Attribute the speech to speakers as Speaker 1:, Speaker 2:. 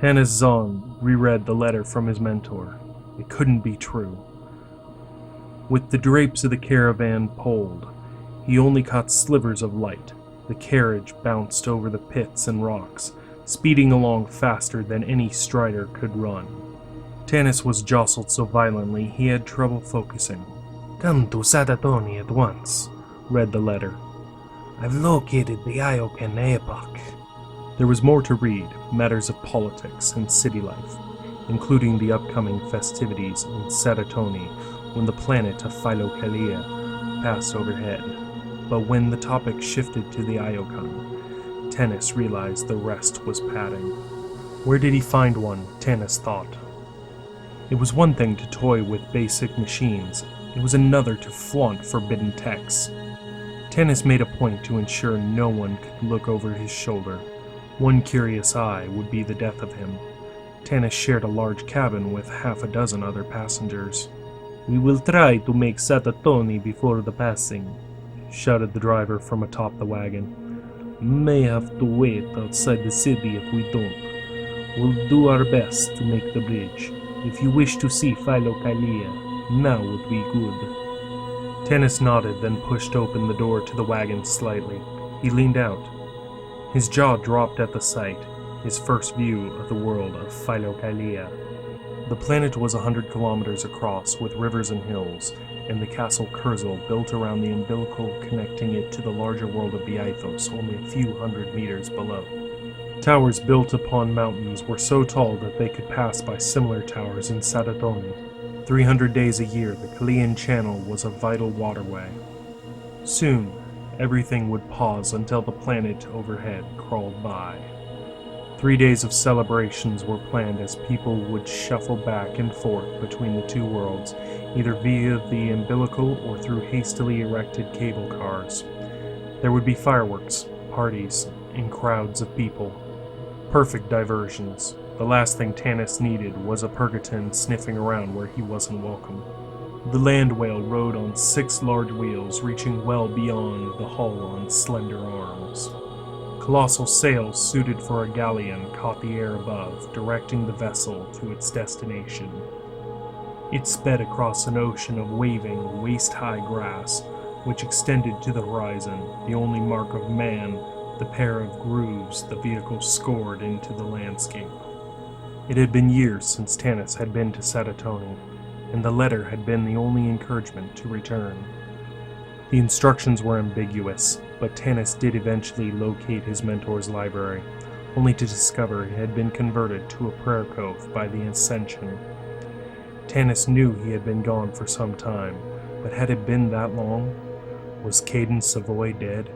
Speaker 1: Tanis Zahn reread the letter from his mentor. It couldn't be true. With the drapes of the caravan pulled, he only caught slivers of light. The carriage bounced over the pits and rocks, speeding along faster than any strider could run. Tanis was jostled so violently he had trouble focusing. "Come to Sadatoni at once," read the letter. "I've located the Iokan epoch." There was more to read, matters of politics and city life, including the upcoming festivities in Sadatoni when the planet of Philokalia passed overhead. But when the topic shifted to the Iokan, Tanis realized the rest was padding. Where did he find one, Tanis thought. It was one thing to toy with basic machines, it was another to flaunt forbidden techs. Tanis made a point to ensure no one could look over his shoulder. One curious eye would be the death of him. Tanis shared a large cabin with half a dozen other passengers. "We will try to make Sadatoni before the passing," shouted the driver from atop the wagon. "May have to wait outside the city if we don't. We'll do our best to make the bridge. If you wish to see Philokalia, now would be good." Tanis nodded, then pushed open the door to the wagon slightly. He leaned out. His jaw dropped at the sight, his first view of the world of Philokalia. The planet was 100 kilometers across, with rivers and hills, and the castle Kurzel built around the umbilical connecting it to the larger world of Biaithos only a few hundred meters below. Towers built upon mountains were so tall that they could pass by similar towers in Sadatoni. 300 days a year, the Kalian Channel was a vital waterway. Soon, everything would pause until the planet overhead crawled by. 3 days of celebrations were planned as people would shuffle back and forth between the two worlds, either via the umbilical or through hastily erected cable cars. There would be fireworks, parties, and crowds of people. Perfect diversions. The last thing Tanis needed was a Purgaton sniffing around where he wasn't welcome. The land whale rode on 6 large wheels, reaching well beyond the hull on slender arms. Colossal sails suited for a galleon caught the air above, directing the vessel to its destination. It sped across an ocean of waving, waist-high grass, which extended to the horizon, the only mark of man, the pair of grooves the vehicle scored into the landscape. It had been years since Tanis had been to Sadatoni, and the letter had been the only encouragement to return. The instructions were ambiguous, but Tanis did eventually locate his mentor's library, only to discover it had been converted to a prayer cove by the Ascension. Tanis knew he had been gone for some time, but had it been that long? Was Caden Savoy dead?